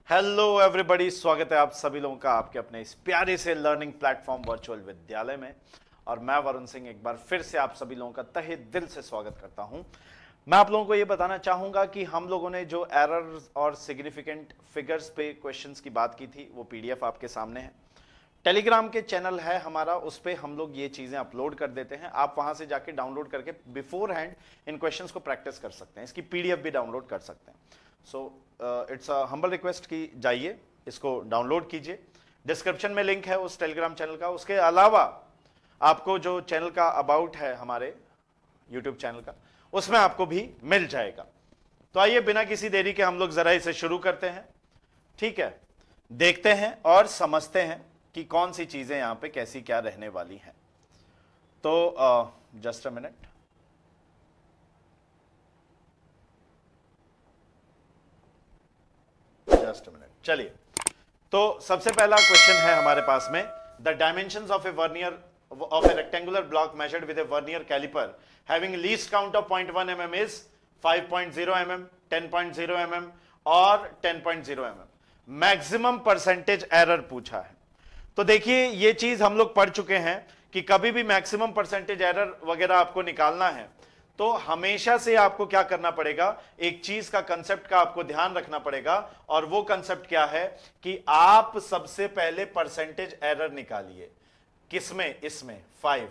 Hello everybody, स्वागत है आप सभी लोगों का आपके अपने इस प्यारे से लर्निंग प्लेटफॉर्म वर्चुअल विद्यालय में। और मैं वरुण सिंह एक बार फिर से आप सभी लोगों का तहे दिल से स्वागत करता हूं। मैं आप लोगों को यह बताना चाहूंगा कि हम लोगों ने जो एरर्स और सिग्निफिकेंट फिगर्स पे क्वेश्चंस की बात की थी वो पीडीएफ आपके सामने है। टेलीग्राम के चैनल है हमारा, उस पर हम लोग ये चीजें अपलोड कर देते हैं। आप वहां से जाके डाउनलोड करके बिफोर हैंड इन क्वेश्चंस को प्रैक्टिस कर सकते हैं, इसकी पीडीएफ भी डाउनलोड कर सकते हैं। So it's a humble request कि जाइए इसको डाउनलोड कीजिए। डिस्क्रिप्शन में लिंक है उस टेलीग्राम चैनल का। उसके अलावा आपको जो चैनल का अबाउट है हमारे यूट्यूब चैनल का, उसमें आपको भी मिल जाएगा। तो आइए बिना किसी देरी के हम लोग जरा इसे शुरू करते हैं। ठीक है, देखते हैं और समझते हैं कि कौन सी चीजें यहां पे कैसी क्या रहने वाली हैं। तो जस्ट अ मिनट। चलिए, तो सबसे पहला क्वेश्चन है हमारे पास में, the dimensions of a rectangular block measured with a vernier calliper having least count of 0.1 mm is 5.0 mm, 10.0 mm और 10.0 mm। मैक्सिमम परसेंटेज एरर पूछा है। तो देखिए, ये चीज हम लोग पढ़ चुके हैं कि कभी भी मैक्सिमम परसेंटेज एरर वगैरह आपको निकालना है तो हमेशा से आपको क्या करना पड़ेगा, एक चीज का कंसेप्ट का आपको ध्यान रखना पड़ेगा। और वो कंसेप्ट क्या है कि आप सबसे पहले परसेंटेज एरर निकालिए। किसमें? इसमें 5।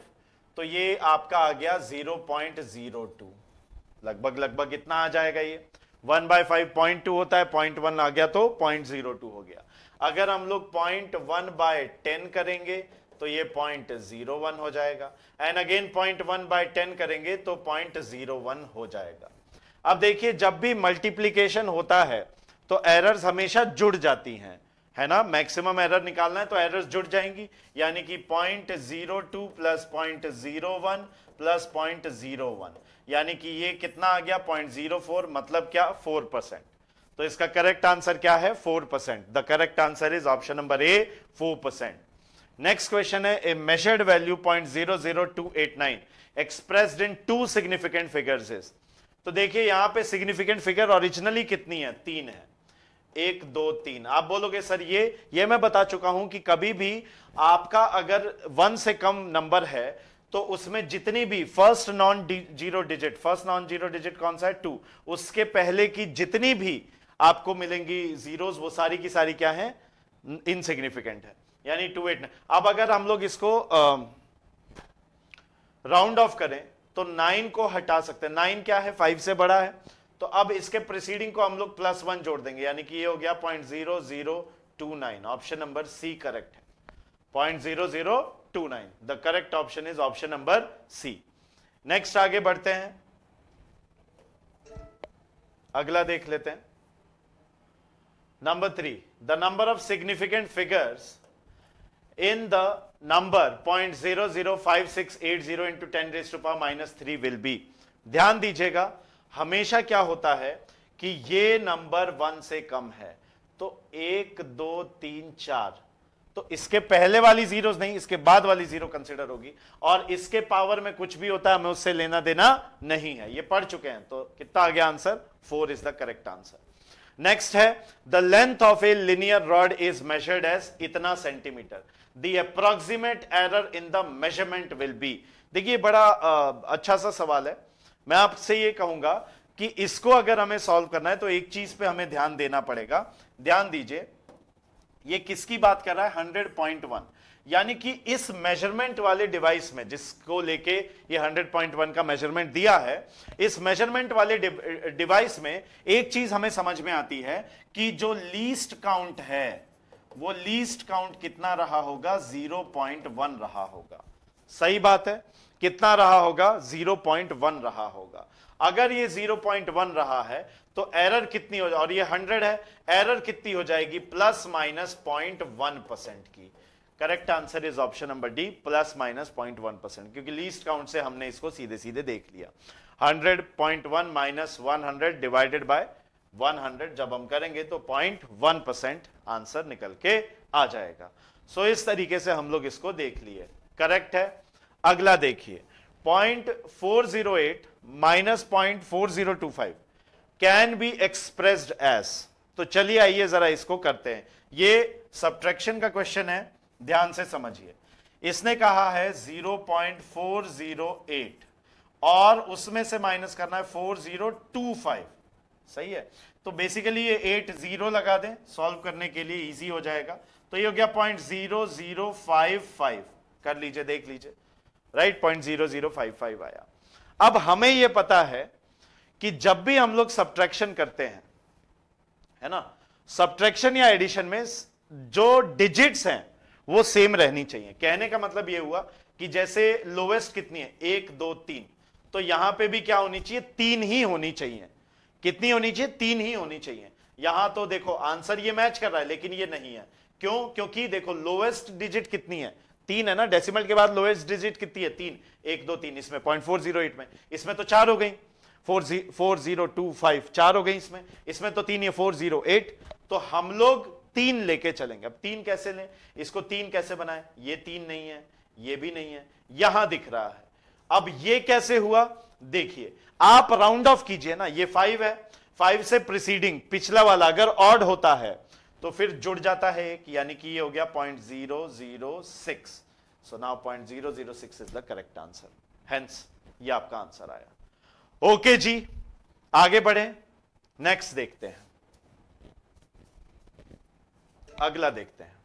तो ये आपका आ गया 0.02, लगभग इतना आ जाएगा। ये 1/5 0.2 होता है, 0.1 आ गया तो 0.02 हो गया। अगर हम लोग 0.1/10 करेंगे तो ये 0.01 हो जाएगा, एंड अगेन 0.1/10 करेंगे तो 0.01 हो जाएगा। अब देखिए, जब भी मल्टीप्लीकेशन होता है तो एरर्स हमेशा जुड़ जाती हैं, है ना। मैक्सिमम एरर निकालना है तो एरर्स जुड़ जाएंगी, यानी कि 0.02 प्लस 0.01 प्लस 0.01, यानी कि ये कितना आ गया 0.04, मतलब क्या 4%। तो इसका करेक्ट आंसर क्या है? 4%। The correct answer is option number A, 4%। Next question है, a measured value 0.00289 expressed in 2 significant figures is. तो देखिए, यहां पे सिग्निफिकेंट फिगर ओरिजिनली कितनी है? 3 है। 1 2 3। आप बोलोगे सर ये मैं बता चुका हूं कि कभी भी आपका अगर 1 से कम नंबर है तो उसमें जितनी भी फर्स्ट नॉन जीरो डिजिट कौन सा है? 2। उसके पहले की जितनी भी आपको मिलेंगी जीरोस, वो सारी की सारी क्या है? इनसिग्निफिकेंट है, यानी 289। अब अगर हम लोग इसको राउंड ऑफ करें तो 9 को हटा सकते हैं। 9 क्या है? 5 से बड़ा है। तो अब इसके प्रीसीडिंग को हम लोग +1 जोड़ देंगे, यानी कि ये हो गया 0.0029। ऑप्शन नंबर सी करेक्ट है, 0.0029। The correct option is option number C. Next आगे बढ़ते हैं, अगला देख लेते हैं। Number 3, the number of significant figures in the number 0.005680 into 10⁻³ will be. ध्यान दीजिएगा, हमेशा क्या होता है कि ये नंबर 1 से कम है तो 1 2 3 4, तो इसके पहले वाली जीरोस नहीं, इसके बाद वाली जीरो कंसिडर होगी। और इसके पावर में कुछ भी होता है हमें उससे लेना देना नहीं है, ये पढ़ चुके हैं। तो कितना आ गया answer? 4 is the correct answer. Next है, the length of a linear rod is measured as इतना centimetre, the approximate error in the measurement will be. देखिए, बड़ा अच्छा सा सवाल है। मैं आपसे ये कहूंगा कि इसको अगर हमें सॉल्व करना है तो एक चीज पे हमें ध्यान देना पड़ेगा। ध्यान दीजिए, ये किसकी बात कर रहा है? 100.1, यानी कि इस मेजरमेंट वाले डिवाइस में जिसको लेके ये 100.1 का मेजरमेंट दिया है, इस मेजरमेंट वाले डिवाइस में एक चीज हमें समझ में आती है कि जो लीस्ट काउंट है वो लीस्ट काउंट कितना रहा होगा? 0.1 रहा होगा। सही बात है, कितना रहा होगा? 0.1 रहा होगा। अगर ये 0.1 रहा है तो एरर कितनी हो जाए, और ये 100 है, एरर कितनी हो जाएगी? ±0.1% की। Correct answer is option number D, ±0.1%, क्योंकि लीस्ट काउंट से हमने इसको सीधे सीधे देख लिया। 100.1 - 100 डिवाइडेड बाय 100 जब हम करेंगे तो 0.1% आंसर निकल के आ जाएगा। सो इस तरीके से हम लोग इसको देख लिए, करेक्ट है। अगला देखिए, 0.408 - 0.4025 कैन बी एक्सप्रेस्ड एज। तो चलिए आइए जरा इसको करते हैं। ये सब्ट्रैक्शन का क्वेश्चन है, ध्यान से समझिए। इसने कहा है 0.408 और उसमें से माइनस करना है 4025, सही है। तो बेसिकली ये 8 0 लगा दें, सॉल्व करने के लिए इजी हो जाएगा। तो ये हो गया 0.0055, कर लीजिए, देख लीजिए, राइट, 0.0055 आया। अब हमें ये पता है कि जब भी हम लोग सब्ट्रैक्शन करते हैं, है ना, सब्ट्रैक्शन या एडिशन में जो डिजिट्स हैं वो सेम रहनी चाहिए। कहने का मतलब ये हुआ कि जैसे लोवेस्ट कितनी है, 1 2 3, तो यहां पे भी क्या होनी चाहिए, 3 ही होनी चाहिए। कितनी होनी चाहिए, 3 ही होनी चाहिए। यहां तो देखो आंसर ये मैच कर रहा है, लेकिन ये नहीं है। क्यों? क्योंकि देखो लोवेस्ट डिजिट कितनी है, 3 है ना, डेसिमल के बाद लोएस्ट डिजिट कितनी है, 3, 1 2 3, इसमें 0.408 में, इसमें तो 4 हो गई, 4025 4 हो गई, इसमें तो 3 है, 408। तो हम लोग 3 लेके चलेंगे। अब 3 कैसे लें, इसको 3 कैसे बनाए, ये 3 नहीं है, ये भी नहीं है, यहां दिख रहा है। अब ये कैसे हुआ, देखिए, आप राउंड ऑफ कीजिए ना, ये 5 है, 5 से प्रीसीडिंग पिछला वाला अगर ऑड होता है तो फिर जुड़ जाता है एक, यानी कि ये हो गया 0.006। So now 0.006 is the correct answer, hence ये आपका आंसर आया। ओके जी, आगे बढ़े, नेक्स्ट देखते हैं, अगला देखते हैं।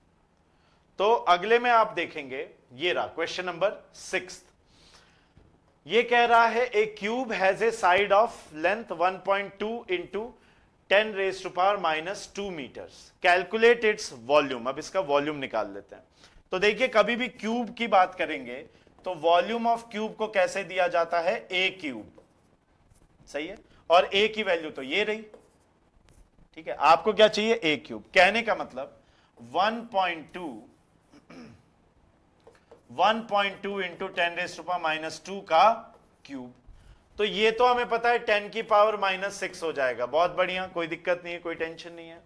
तो अगले में आप देखेंगे, ये रहा क्वेश्चन नंबर 6। ये कह रहा है a cube has a side of length 1.2 into 10 raise to power -2 metres, calculate its volume. अब इसका वॉल्यूम निकाल लेते हैं। तो देखिए, कभी भी क्यूब की बात करेंगे तो वॉल्यूम ऑफ क्यूब को कैसे दिया जाता है, ए क्यूब, सही है, और ए की वैल्यू तो ये रही, ठीक है। आपको क्या चाहिए, ए क्यूब। कहने का मतलब 1.2 इंटू 10 रेज़ टू पावर -2 का क्यूब। तो ये तो हमें पता है 10 की पावर -6 हो जाएगा, बहुत बढ़िया, कोई दिक्कत नहीं है, कोई टेंशन नहीं है,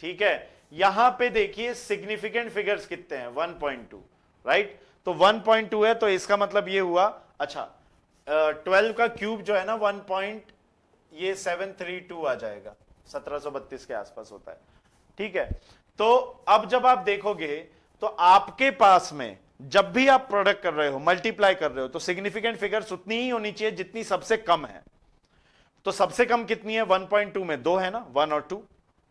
ठीक है। यहां पे देखिए सिग्निफिकेंट फिगर्स कितने हैं, 1.2, राइट। तो 1.2 है, तो इसका मतलब ये हुआ, अच्छा 12 का क्यूब जो है ना 732 आ जाएगा, 1732 के आसपास होता है, ठीक है। तो अब जब आप देखोगे तो आपके पास में जब भी आप प्रोडक्ट कर रहे हो, मल्टीप्लाई कर रहे हो, तो सिग्निफिकेंट फिगर्स उतनी ही होनी चाहिए जितनी सबसे कम है। तो सबसे कम कितनी है, 1.2 में 2 है ना, 1 और 2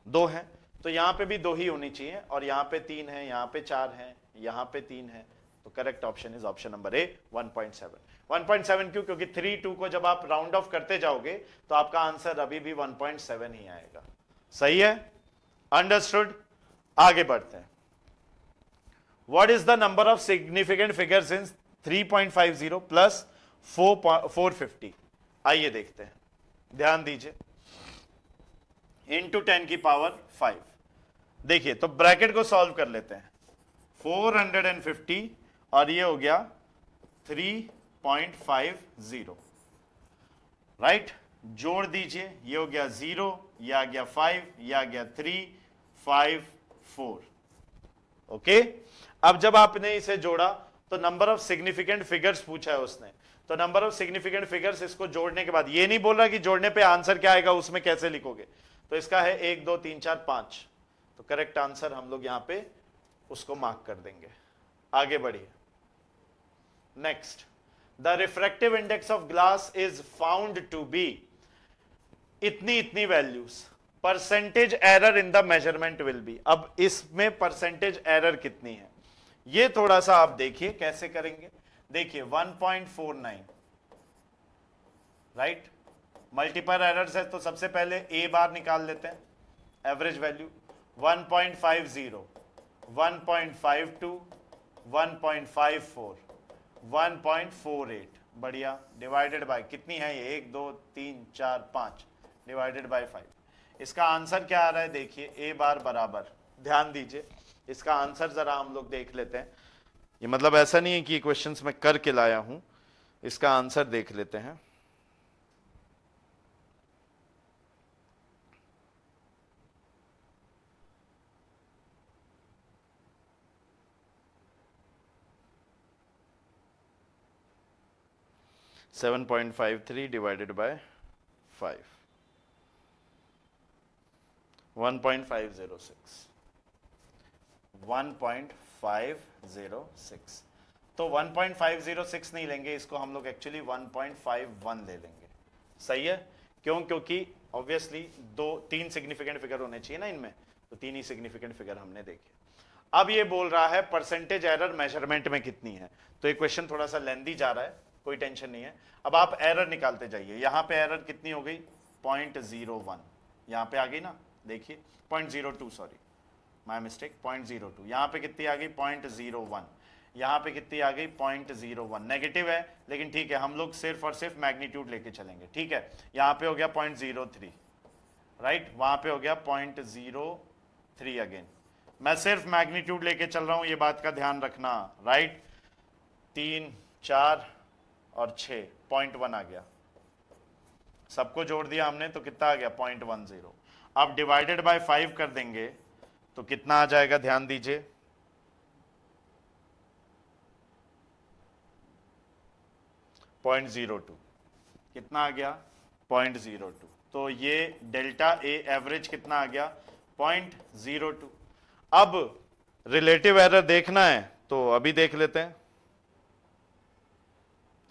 2 है, तो यहां पे भी 2 ही होनी चाहिए, और यहां पे 3 है, यहां पे 4 है, यहां पे 3 है। तो correct option is option number ए, 1.7। 1.7 क्यों, क्योंकि 3 2 को जब आप राउंड ऑफ करते जाओगे तो आपका आंसर अभी भी 1.7 ही आएगा, सही है, अंडरस्टूड। आगे बढ़ते हैं। What is the number of significant figures in 3.50 plus 450? आइए देखते हैं, ध्यान दीजिए, इंटू 10 की पावर 5। देखिए, तो ब्रैकेट को सॉल्व कर लेते हैं, 450 और ये हो गया 3.50, राइट। जोड़ दीजिए, ये हो गया 0, ये आ गया 5, ये आ गया 3 5 4, ओके। अब जब आपने इसे जोड़ा तो नंबर ऑफ सिग्निफिकेंट फिगर्स पूछा है उसने, तो नंबर ऑफ सिग्निफिकेंट फिगर्स, इसको जोड़ने के बाद, ये नहीं बोल रहा कि जोड़ने पे आंसर क्या आएगा, उसमें कैसे लिखोगे, तो इसका है 1 2 3 4 5, तो करेक्ट आंसर हम लोग यहां पे उसको मार्क कर देंगे। आगे बढ़िए, next, the refractive index of glass is found to be इतनी इतनी values, percentage error in the measurement will be. अब इसमें परसेंटेज एरर कितनी है, ये थोड़ा सा आप देखिए कैसे करेंगे। देखिए 1.49, राइट, मल्टीपल एरर्स है, तो सबसे पहले ए बार निकाल लेते हैं, एवरेज वैल्यू 1.50, 1.52, 1.54, 1.48, बढ़िया, डिवाइडेड बाय कितनी है ये, 1 2 3 4 5, डिवाइडेड बाय 5। इसका आंसर क्या आ रहा है, देखिए ए बार बराबर, ध्यान दीजिए, इसका आंसर जरा हम लोग देख लेते हैं। ये मतलब ऐसा नहीं है कि क्वेश्चंस में करके लाया हूं, इसका आंसर देख लेते हैं। (7.53 डिवाइडेड बाय 5) 1.506 1.506। तो 1.506 नहीं लेंगे, इसको हम लोग एक्चुअली 1.51 ले लेंगे। सही है, क्यों? क्योंकि ऑब्वियसली तीन सिग्निफिकेंट फिगर होने चाहिए ना इनमें, तो तीन ही सिग्निफिकेंट फिगर हमने देखे। अब ये बोल रहा है परसेंटेज एरर मेजरमेंट में कितनी है, तो ये क्वेश्चन थोड़ा सा लेंथी जा रहा है, कोई टेंशन नहीं है। अब आप एरर निकालते जाइए। यहां पे एरर कितनी हो गई? 0.01, यहां पे आ गई ना, देखिए 0.02, सॉरी माय मिस्टेक, 0.02। यहां पे कितनी आ गई? 0.01। यहां पे कितनी आ गई? 0.01। नेगेटिव है लेकिन ठीक है, हम लोग सिर्फ और सिर्फ मैग्नीट्यूड लेके चलेंगे। ठीक है, यहां पे हो गया 0.03, राइट, वहां पे हो गया 0.03 अगेन। मैं सिर्फ मैग्नीट्यूड लेके चल रहा हूं, ये बात का ध्यान रखना, राइट। 3, 4 और 6, 0.1 आ गया। सबको जोड़ दिया हमने तो कितना आ गया? 0.10। अब डिवाइडेड बाय 5 कर देंगे तो कितना आ जाएगा? ध्यान दीजिए, 0.02। कितना आ गया? 0.02। तो ये डेल्टा ए एवरेज कितना आ गया? 0.02। अब रिलेटिव एरर देखना है तो अभी देख लेते हैं।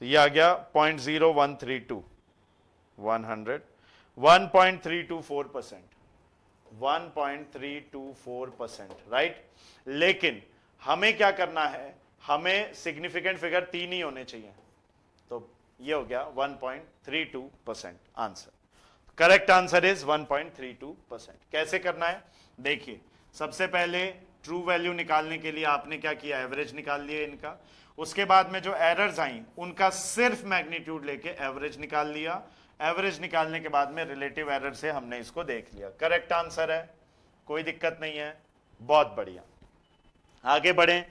तो ये आ गया 0.0132, 100, 1.324%, 1.324%, राइट। लेकिन हमें क्या करना है? हमें सिग्निफिकेंट फिगर 3 ही होने चाहिए, तो ये हो गया 1.32% आंसर। Correct answer is 1.32%। कैसे करना है देखिए, सबसे पहले ट्रू वैल्यू निकालने के लिए आपने क्या किया? एवरेज निकाल लिया इनका। उसके बाद में जो एरर्स आई उनका सिर्फ मैग्नीट्यूड लेके एवरेज निकाल लिया। एवरेज निकालने के बाद में रिलेटिव एरर से हमने इसको देख लिया। करेक्ट आंसर है, कोई दिक्कत नहीं है, बहुत बढ़िया। आगे बढ़ें।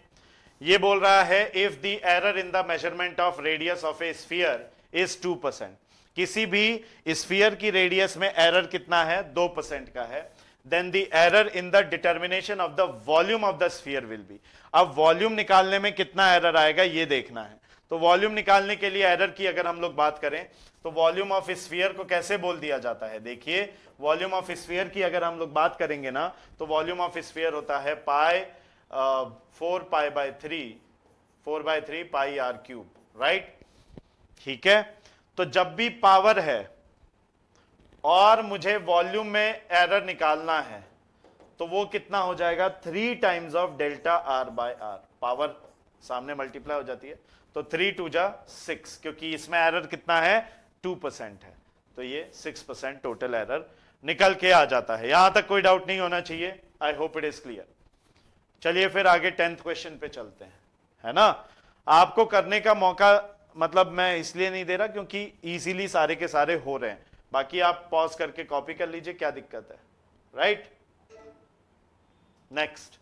ये बोल रहा है if the error in the measurement of radius of A sphere is 2%, किसी भी स्फीयर की रेडियस में एरर कितना है? 2% का है, then the error in the determination of the volume of the sphere will be. अब वॉल्यूम निकालने में कितना एरर आएगा ये देखना है। तो वॉल्यूम निकालने के लिए एरर की अगर हम लोग बात करें तो वॉल्यूम ऑफ स्फीयर को कैसे बोल दिया जाता है? देखिए, वॉल्यूम ऑफ स्फीयर की अगर हम लोग बात करेंगे ना, तो वॉल्यूम ऑफ स्फीयर होता है 4/3 पाई आर क्यूब, राइट। ठीक है, तो जब भी पावर है और मुझे वॉल्यूम में एरर निकालना है तो वो कितना हो जाएगा? 3 times of delta R by R. Power सामने मल्टीप्लाई हो जाती है तो 3 2 जा 6, क्योंकि इसमें एरर कितना है? 2% है, तो ये 6% टोटल एरर निकल के आ जाता है। यहां तक कोई डाउट नहीं होना चाहिए। I hope it is clear. चलिए फिर आगे 10th क्वेश्चन पे चलते हैं, है ना। आपको करने का मौका मतलब मैं इसलिए नहीं दे रहा क्योंकि इजीली सारे के सारे हो रहे हैं, बाकी आप पॉज करके कॉपी कर लीजिए, क्या दिक्कत है, right. Next,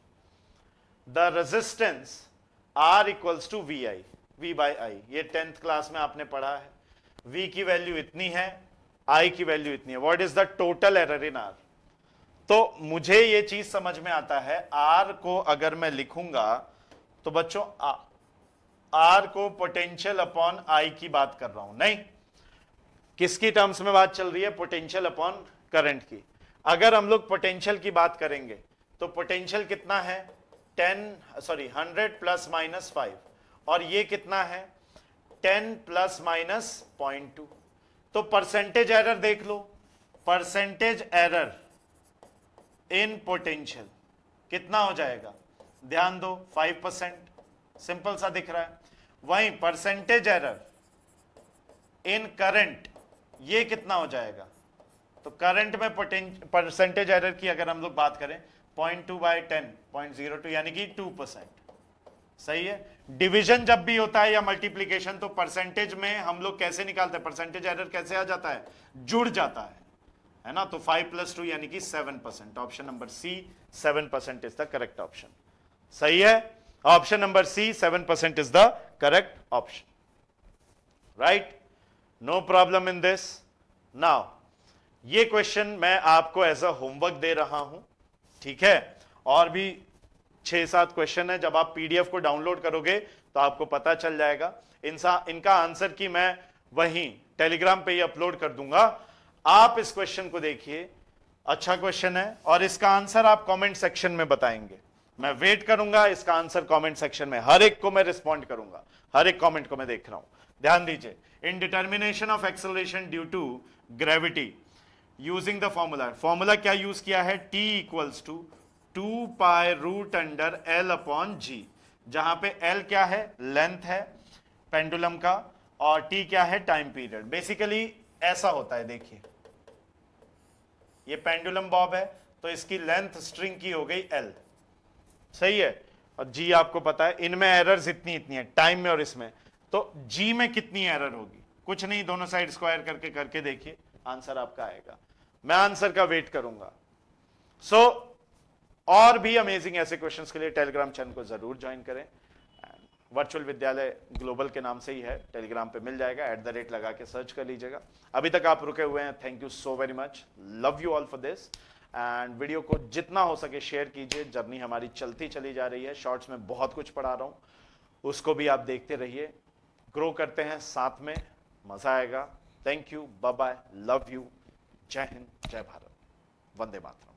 the resistance R equals to V I, V by I, ये 10th क्लास में आपने पढ़ा है। V की वैल्यू इतनी है, I की वैल्यू इतनी है। What is the total error in R? तो मुझे ये चीज समझ में आता है, R को अगर मैं लिखूंगा तो बच्चों R को पोटेंशियल अपॉन I की बात कर रहा हूं, नहीं, किसकी टर्म्स में बात चल रही है? पोटेंशियल अपॉन करंट की। अगर हम लोग पोटेंशियल की बात करेंगे तो पोटेंशियल कितना है? 100 प्लस माइनस 5, और ये कितना है? 10 प्लस माइनस 0.2। तो परसेंटेज एरर देख लो, परसेंटेज एरर इन पोटेंशियल कितना हो जाएगा? ध्यान दो, 5%, सिंपल सा दिख रहा है। वहीं परसेंटेज एरर इन करंट, ये कितना हो जाएगा? तो करंट में परसेंटेज एरर की अगर हम लोग बात करें 0.2/10, 0.02, यानी कि 2%। सही है। डिवीजन जब भी होता है या मल्टीप्लीकेशन तो परसेंटेज में हम लोग कैसे निकालते हैं? परसेंटेज एरर कैसे आ जाता है? जुड़ जाता है ना। तो 5 + 2 यानी कि 7%। Option number C 7% is the correct option. सही है, option number C 7% is the correct option, right. No problem in this. Now ये क्वेश्चन मैं आपको एज अ होमवर्क दे रहा हूं, ठीक है। और भी 6-7 क्वेश्चन है, जब आप पीडीएफ को डाउनलोड करोगे तो आपको पता चल जाएगा। इनका आंसर की मैं वहीं टेलीग्राम पे ही अपलोड कर दूंगा। आप इस क्वेश्चन को देखिए, अच्छा क्वेश्चन है और इसका आंसर आप कमेंट सेक्शन में बताएंगे। मैं वेट करूंगा इसका आंसर कमेंट सेक्शन में, हर एक को मैं रिस्पॉन्ड करूंगा, हर एक कमेंट को मैं देख रहा हूं। ध्यान दीजिए, in determination of acceleration due to gravity using the formula, formula क्या यूज किया है, T equals to 2 pi root under L upon g, जहां पे L क्या है, लेंथ है पेंडुलम का, और T क्या है, टाइम पीरियड। बेसिकली ऐसा होता है, देखिए ये पेंडुलम बॉब है तो इसकी लेंथ स्ट्रिंग की हो गई L, सही है, और G आपको पता है, इनमें एरर्स इतनी इतनी है टाइम में और इसमें, तो G में कितनी एरर होगी, कुछ नहीं, दोनों साइड स्क्वायर करके देखिए, आंसर आपका आएगा। मैं आंसर का वेट करूंगा। और भी अमेजिंग ऐसे क्वेश्चंस के लिए टेलीग्राम चैनल को जरूर ज्वाइन करें। वर्चुअल विद्यालय ग्लोबल के नाम से ही है, टेलीग्राम पे मिल जाएगा, @ लगा के सर्च कर लीजिएगा। अभी तक आप रुके हुए हैं, thank you so very much, love you all for this, and video को जितना हो सके शेयर कीजिए। जर्नी हमारी चलती चली जा रही है, शॉर्ट्स में बहुत कुछ पढ़ा रहा हूं, उसको भी आप देखते रहिए, ग्रो करते हैं साथ में, मजा आएगा। Thank you, bye bye, love you, जय हिंद, जय भारत, वंदे मातरम।